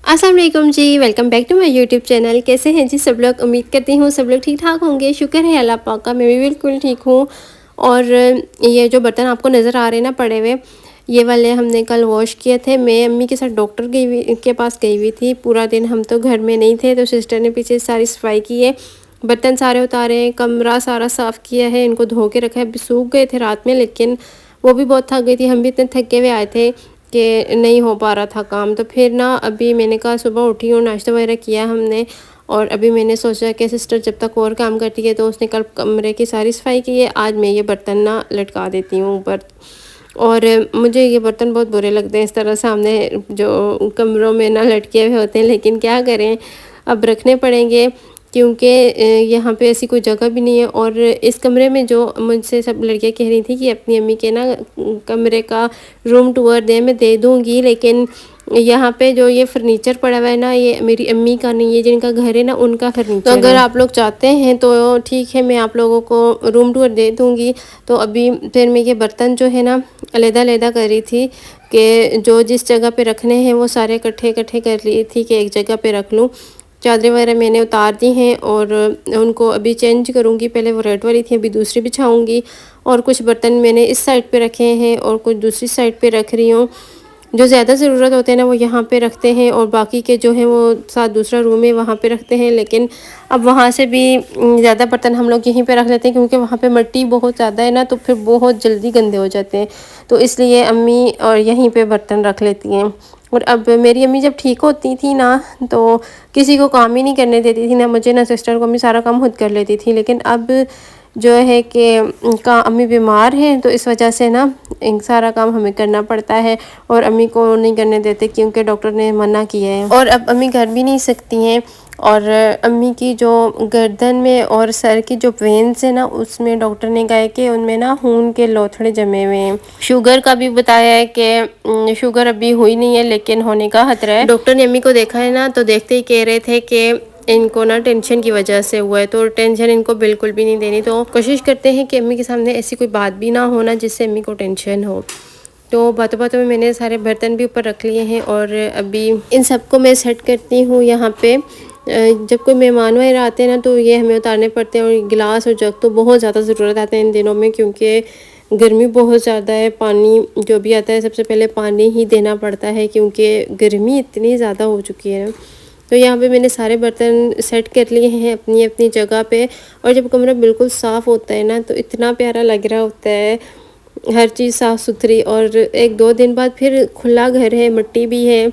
अस्सलाम वालेकुम जी, welcome back to my YouTube channel. कैसे हैं जी सब लोग? उम्मीद करती हूँ सब लोग ठीक ठाक होंगे। शुक्र है अल्लाह पाक का, मैं भी बिल्कुल ठीक हूँ। और ये जो बर्तन आपको नज़र आ रहे हैं ना पड़े हुए, ये वाले हमने कल वॉश किए थे। मैं अम्मी के साथ डॉक्टर गई हुई के पास गई हुई थी। पूरा दिन हम तो घर में नहीं थे, तो सिस्टर ने पीछे सारी सफाई की है, बर्तन सारे उतारे, कमरा सारा साफ़ किया है, इनको धो के रखा है। अभी सूख गए थे रात में, लेकिन वो भी बहुत थक गई थी, हम भी इतने थके हुए आए थे कि नहीं हो पा रहा था काम। तो फिर ना अभी मैंने कहा सुबह उठी हूँ, नाश्ता वगैरह किया हमने, और अभी मैंने सोचा कि सिस्टर जब तक और काम करती है, तो उसने कल कमरे की सारी सफाई की है, आज मैं ये बर्तन ना लटका देती हूँ ऊपर। और मुझे ये बर्तन बहुत बुरे लगते हैं इस तरह सामने जो कमरों में ना लटके हुए होते हैं, लेकिन क्या करें, अब रखने पड़ेंगे, क्योंकि यहाँ पे ऐसी कोई जगह भी नहीं है। और इस कमरे में जो मुझसे सब लड़कियाँ कह रही थी कि अपनी अम्मी के ना कमरे का रूम टूर दे, मैं दे दूँगी, लेकिन यहाँ पे जो ये फर्नीचर पड़ा हुआ है ना, ये मेरी अम्मी का नहीं, ये जिनका घर है ना उनका फर्नीचर। तो अगर आप लोग चाहते हैं तो ठीक है, मैं आप लोगों को रूम टूर दे दूँगी। तो अभी फिर मैं ये बर्तन जो है ना अलग-अलग कर रही थी कि जो जिस जगह पे रखने हैं वो सारे इकट्ठे इकट्ठे कर ली थी कि एक जगह पे रख लूँ। चादरें वगैरह मैंने उतार दी हैं और उनको अभी चेंज करूँगी। पहले वो रेड वाली थी, अभी दूसरी बिछाऊँगी। और कुछ बर्तन मैंने इस साइड पे रखे हैं और कुछ दूसरी साइड पे रख रही हूँ। जो ज़्यादा ज़रूरत होते हैं ना वो यहाँ पे रखते हैं, और बाकी के जो हैं वो साथ दूसरा रूम है वहाँ पे रखते हैं। लेकिन अब वहाँ से भी ज़्यादा बर्तन हम लोग यहीं पे रख लेते हैं, क्योंकि वहाँ पे मिट्टी बहुत ज़्यादा है ना, तो फिर बहुत जल्दी गंदे हो जाते हैं। तो इसलिए अम्मी और यहीं पे बर्तन रख लेती हैं। और अब मेरी अम्मी जब ठीक होती थी ना, तो किसी को काम ही नहीं करने देती थी, ना मुझे ना सिस्टर को। अम्मी सारा काम खुद कर लेती थी। लेकिन अब जो है कि का अम्मी बीमार हैं, तो इस वजह से ना सारा काम हमें करना पड़ता है, और अम्मी को नहीं करने देते क्योंकि डॉक्टर ने मना किया है। और अब अम्मी कर भी नहीं सकती हैं। और अम्मी की जो गर्दन में और सर की जो वेन्स है ना, उसमें डॉक्टर ने कहा है कि उनमें ना खून के लोथड़े जमे हुए हैं। शुगर का भी बताया है कि शुगर अभी हुई नहीं है, लेकिन होने का खतरा है। डॉक्टर ने अम्मी को देखा है ना, तो देखते ही कह रहे थे कि इनको ना टेंशन की वजह से हुआ है, तो टेंशन इनको बिल्कुल भी नहीं देनी। तो कोशिश करते हैं कि अम्मी के सामने ऐसी कोई बात भी ना हो ना जिससे अम्मी को टेंशन हो। तो बातों बातों में मैंने सारे बर्तन भी ऊपर रख लिए हैं, और अभी इन सबको मैं सेट करती हूँ यहाँ पे। जब कोई मेहमान वगैरह आते हैं ना, तो ये हमें उतारने पड़ते हैं। और गिलास और जग तो बहुत ज़्यादा ज़रूरत आता है इन दिनों में, क्योंकि गर्मी बहुत ज़्यादा है। पानी जो भी आता है सबसे पहले पानी ही देना पड़ता है, क्योंकि गर्मी इतनी ज़्यादा हो चुकी है। तो यहाँ पे मैंने सारे बर्तन सेट कर लिए हैं अपनी अपनी जगह पे। और जब कमरा बिल्कुल साफ़ होता है ना, तो इतना प्यारा लग रहा होता है, हर चीज़ साफ़ सुथरी। और एक दो दिन बाद फिर खुला घर है, मिट्टी भी है,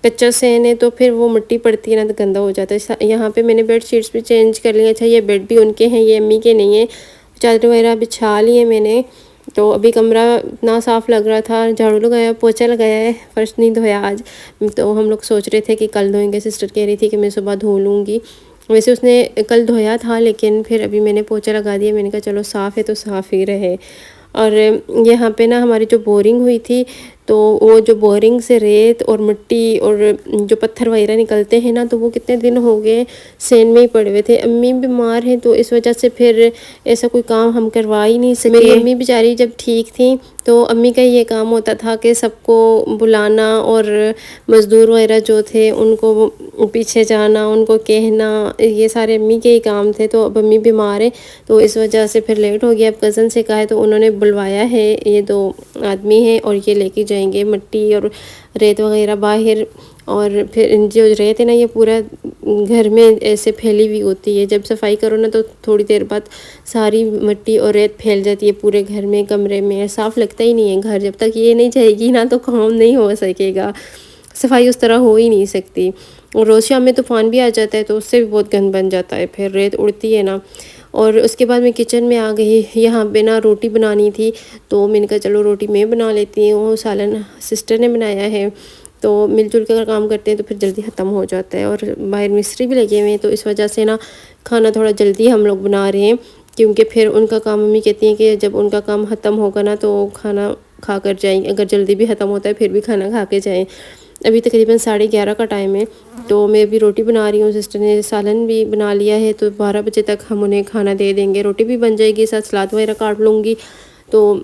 कच्चा सहन है, तो फिर वो मिट्टी पड़ती है ना, तो गंदा हो जाता है। यहाँ पे मैंने बेड शीट्स भी चेंज कर लिए। अच्छा, ये बेड भी उनके हैं, ये अम्मी के नहीं है। चादर वगैरह बिछा लिए मैंने। तो अभी कमरा इतना साफ़ लग रहा था, झाड़ू लगाया, पोछा लगाया है, फर्श नहीं धोया आज। तो हम लोग सोच रहे थे कि कल धोएंगे, सिस्टर कह रही थी कि मैं सुबह धो लूँगी। वैसे उसने कल धोया था, लेकिन फिर अभी मैंने पोछा लगा दिया। मैंने कहा चलो साफ़ है तो साफ़ ही रहे। और यहाँ पे ना हमारी जो बोरिंग हुई थी, तो वो जो बोरिंग से रेत और मिट्टी और जो पत्थर वगैरह निकलते हैं ना, तो वो कितने दिन हो गए सेन में ही पड़े हुए थे। अम्मी बीमार हैं, तो इस वजह से फिर ऐसा कोई काम हम करवा ही नहीं सके। मेरी अम्मी बेचारी जब ठीक थी, तो अम्मी का ये काम होता था कि सबको बुलाना, और मज़दूर वगैरह जो थे उनको पीछे जाना, उनको कहना, ये सारे अम्मी के ही काम थे। तो अब अम्मी बीमार है, तो इस वजह से फिर लेट हो गया। अब कज़न से कहा है, तो उन्होंने बुलवाया है, ये दो आदमी हैं, और ये लेके जाएंगे मिट्टी और रेत वगैरह बाहर। और फिर जो रेत है ना, ये पूरा घर में ऐसे फैली हुई होती है। जब सफाई करो ना, तो थोड़ी देर बाद सारी मिट्टी और रेत फैल जाती है पूरे घर में, कमरे में, साफ़ लगता ही नहीं है घर। जब तक ये नहीं जाएगी ना, तो काम नहीं हो सकेगा, सफाई उस तरह हो ही नहीं सकती। और रोज़ शाम में तूफ़ान भी आ जाता है, तो उससे भी बहुत गंद बन जाता है, फिर रेत उड़ती है ना। और उसके बाद मैं किचन में आ गई। यहाँ पे ना रोटी बनानी थी, तो मैंने कहा चलो रोटी मैं बना लेती हूँ। सालन सिस्टर ने बनाया है, तो मिलजुल कर काम करते हैं तो फिर जल्दी ख़त्म हो जाता है। और बाहर मिस्त्री भी लगे हुए हैं, तो इस वजह से ना खाना थोड़ा जल्दी हम लोग बना रहे हैं, क्योंकि फिर उनका काम, मम्मी कहती हैं कि जब उनका काम ख़त्म होगा ना, तो खाना खा कर जाएंगे। अगर जल्दी भी ख़त्म होता है फिर भी खाना खा के जाएँ। अभी तकरीबन 11:30 का टाइम है, तो मैं अभी रोटी बना रही हूँ। सिस्टर ने सालन भी बना लिया है, तो 12 बजे तक हम उन्हें खाना दे देंगे। रोटी भी बन जाएगी, साथ सलाद वगैरह काट लूँगी। तो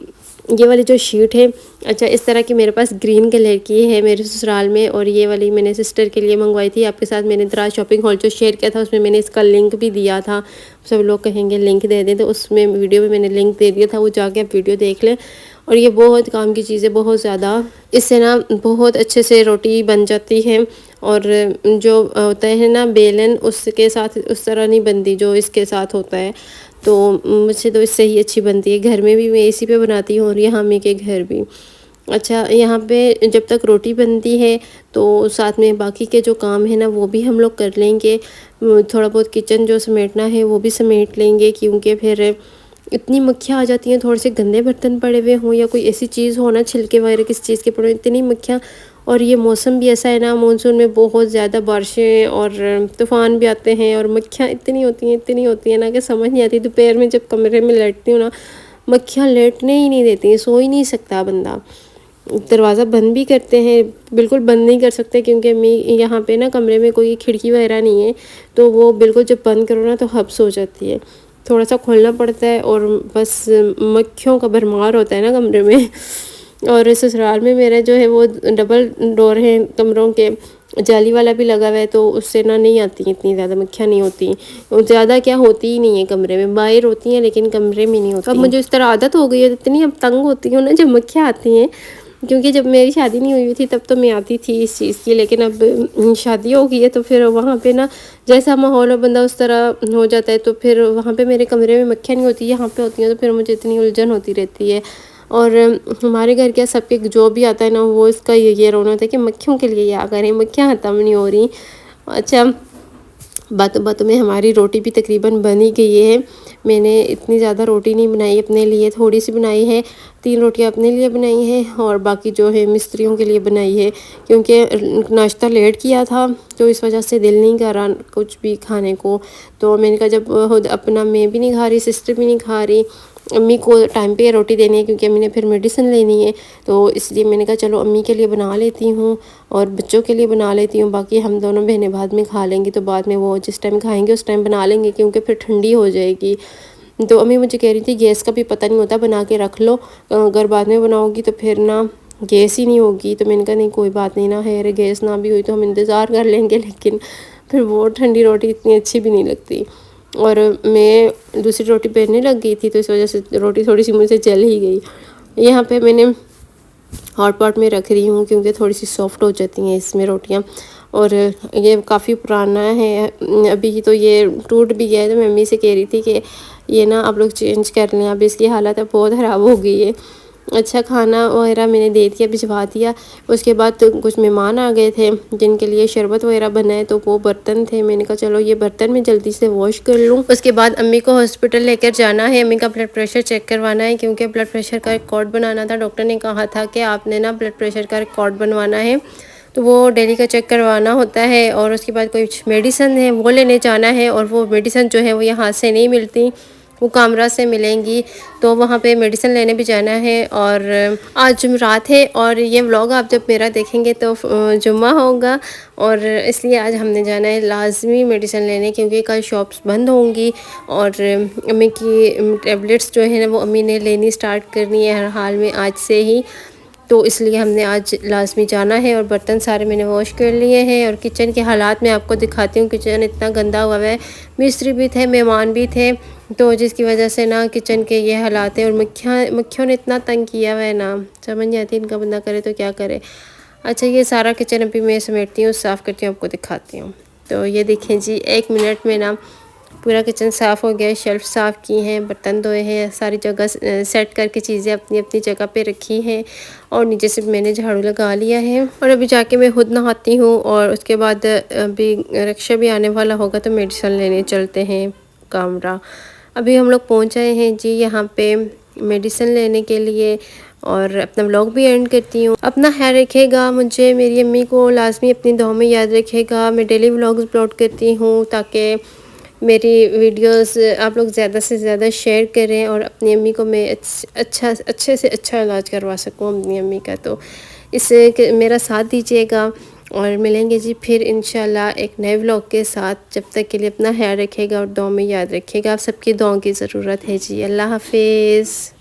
ये वाली जो शीट है, अच्छा इस तरह की मेरे पास ग्रीन कलर की है मेरे ससुराल में, और ये वाली मैंने सिस्टर के लिए मंगवाई थी। आपके साथ मैंने दराज शॉपिंग हॉल जो शेयर किया था उसमें मैंने इसका लिंक भी दिया था। सब लोग कहेंगे लिंक दे दें, तो उसमें वीडियो में मैंने लिंक दे दिया था, वो जाके आप वीडियो देख लें। और ये बहुत काम की चीज़ है, बहुत ज़्यादा। इससे ना बहुत अच्छे से रोटी बन जाती है, और जो होता है ना बेलन, उसके साथ उस तरह नहीं बनती जो इसके साथ होता है। तो मुझसे तो इससे ही अच्छी बनती है। घर में भी मैं इसी पे बनाती हूँ, और यहाँ मम्मी के घर भी। अच्छा, यहाँ पे जब तक रोटी बनती है तो साथ में बाकी के जो काम है ना वो भी हम लोग कर लेंगे। थोड़ा बहुत किचन जो समेटना है वो भी समेट लेंगे, क्योंकि फिर इतनी मक्खियाँ आ जाती हैं, थोड़े से गंदे बर्तन पड़े हुए हों या कोई ऐसी चीज़ हो ना, छिलके वगैरह किसी चीज़ के पड़े, इतनी मक्खियाँ। और ये मौसम भी ऐसा है ना, मानसून में बहुत ज़्यादा बारिशें और तूफ़ान भी आते हैं, और मक्खियाँ इतनी होती हैं ना कि समझ नहीं आती। दोपहर में जब कमरे में लेटती हूँ ना, मक्खियाँ लेटने ही नहीं देती हैं, सो ही नहीं सकता बंदा। दरवाज़ा बंद भी करते हैं, बिल्कुल बंद नहीं कर सकते, क्योंकि मैं यहाँ पे ना कमरे में कोई खिड़की वगैरह नहीं है, तो वो बिल्कुल जब बंद करो ना तो हब्स हो जाती है। थोड़ा सा खोलना पड़ता है, और बस मक्खियों का भरमार होता है ना कमरे में। और ससुराल में मेरा जो है वो डबल डोर है कमरों के, जाली वाला भी लगा हुआ है, तो उससे ना नहीं आती इतनी ज़्यादा मक्खियाँ, नहीं होती ज़्यादा, क्या होती ही नहीं है कमरे में, बाहर होती हैं लेकिन कमरे में नहीं होती। अब मुझे इस तरह आदत हो गई है, इतनी अब तंग होती हूँ ना जब मक्खियाँ आती हैं, क्योंकि जब मेरी शादी नहीं हुई थी तब तो मैं आती थी इस चीज़ की, लेकिन अब शादी हो गई है तो फिर वहाँ पे ना जैसा माहौल हो बंदा उस तरह हो जाता है। तो फिर वहाँ पे मेरे कमरे में मक्खियाँ नहीं होती, यहाँ पे होती हैं, तो फिर मुझे इतनी उलझन होती रहती है। और हमारे घर के सबके जो भी आता है ना, वो इसका ये रोना होता है कि मक्खियों के लिए क्या करें, मक्खियाँ ख़त्म नहीं हो रही। अच्छा, बातों बातों में हमारी रोटी भी तकरीबन बन ही गई है। मैंने इतनी ज़्यादा रोटी नहीं बनाई अपने लिए, थोड़ी सी बनाई है। 3 रोटियां अपने लिए बनाई हैं, और बाकी जो है मिस्त्रियों के लिए बनाई है, क्योंकि नाश्ता लेट किया था तो इस वजह से दिल नहीं कर रहा कुछ भी खाने को। तो मैंने कहा जब खुद अपना मैं भी नहीं खा रही, सिस्टर भी नहीं खा रही, अम्मी को टाइम पे रोटी देनी है, क्योंकि अम्मी ने फिर मेडिसिन लेनी है, तो इसलिए मैंने कहा चलो अम्मी के लिए बना लेती हूँ और बच्चों के लिए बना लेती हूँ, बाकी हम दोनों बहनें बाद में खा लेंगी। तो बाद में वो जिस टाइम खाएंगे उस टाइम बना लेंगे, क्योंकि फिर ठंडी हो जाएगी। तो अम्मी मुझे कह रही थी गैस का भी पता नहीं होता, बना के रख लो, अगर बाद में बनाओगी तो फिर ना गैस ही नहीं होगी। तो मैंने कहा नहीं कोई बात नहीं ना है, अरे गैस ना भी हुई तो हम इंतज़ार कर लेंगे, लेकिन फिर वो ठंडी रोटी इतनी अच्छी भी नहीं लगती। और मैं दूसरी रोटी बेलने लग गई थी, तो इस वजह से रोटी थोड़ी सी मुझसे जल ही गई। यहाँ पे मैंने हॉट पॉट में रख रही हूँ, क्योंकि थोड़ी सी सॉफ्ट हो जाती हैं इसमें रोटियाँ। और ये काफ़ी पुराना है, अभी तो ये टूट भी गया है, तो मम्मी से कह रही थी कि ये ना आप लोग चेंज कर लें, अब इसकी हालत अब बहुत ख़राब हो गई है। अच्छा, खाना वगैरह मैंने दे दिया, भिजवा दिया। उसके बाद तो कुछ मेहमान आ गए थे जिनके लिए शरबत वगैरह बनाए, तो वो बर्तन थे, मैंने कहा चलो ये बर्तन मैं जल्दी से वॉश कर लूँ। उसके बाद अम्मी को हॉस्पिटल लेकर जाना है, अम्मी का ब्लड प्रेशर चेक करवाना है, क्योंकि ब्लड प्रेशर का रिकॉर्ड बनाना था। डॉक्टर ने कहा था कि आपने ना ब्लड प्रेशर का रिकॉर्ड बनवाना है, तो वो डेली का चेक करवाना होता है। और उसके बाद कुछ मेडिसिन है वो लेने जाना है, और वो मेडिसिन जो है वो यहाँ से नहीं मिलती, वो कामरा से मिलेंगी, तो वहाँ पे मेडिसिन लेने भी जाना है। और आज जुमरात है, और ये व्लॉग आप जब मेरा देखेंगे तो जुम्मा होगा, और इसलिए आज हमने जाना है लाजमी मेडिसिन लेने, क्योंकि कल शॉप्स बंद होंगी। और अम्मी की टेबलेट्स जो है ना वो अम्मी ने लेनी स्टार्ट करनी है हर हाल में आज से ही, तो इसलिए हमने आज लाजमी जाना है। और बर्तन सारे मैंने वॉश कर लिए हैं, और किचन के हालात मैं आपको दिखाती हूँ। किचन इतना गंदा हुआ है, मिस्त्री भी थे, मेहमान भी थे, तो जिसकी वजह से ना किचन के ये हालात हैं। और मक्खियों ने इतना तंग किया हुआ है ना, समझ नहीं आती इनका बंदा करे तो क्या करे। अच्छा, ये सारा किचन अभी मैं समेटती हूँ, साफ़ करती हूँ, आपको दिखाती हूँ। तो ये देखें जी, 1 मिनट में ना पूरा किचन साफ़ हो गया, शेल्फ साफ़ की हैं, बर्तन धोए हैं, सारी जगह सेट करके चीज़ें अपनी अपनी जगह पे रखी हैं, और नीचे से मैंने झाड़ू लगा लिया है। और अभी जाके मैं खुद नहाती हूँ, और उसके बाद अभी रिक्शा भी आने वाला होगा, तो मेडिसिन लेने चलते हैं कामरा। अभी हम लोग पहुँच आए हैं जी यहाँ पे मेडिसिन लेने के लिए, और अपना व्लॉग भी एंड करती हूँ। अपना ख्याल रखेगा, मुझे मेरी अम्मी को लाजमी अपनी दुआओं में याद रखेगा। मैं डेली व्लॉग्स अपलोड करती हूँ ताकि मेरी वीडियोस आप लोग ज़्यादा से ज़्यादा शेयर करें, और अपनी अम्मी को मैं अच्छे से अच्छा इलाज करवा सकूँ अपनी अम्मी का। तो इससे मेरा साथ दीजिएगा, और मिलेंगे जी फिर इंशाल्लाह एक नए व्लॉग के साथ। जब तक के लिए अपना ख्याल रखिएगा और दुआ में याद रखिएगा। आप सबकी दुआओं की ज़रूरत है जी। अल्लाह हाफिज़।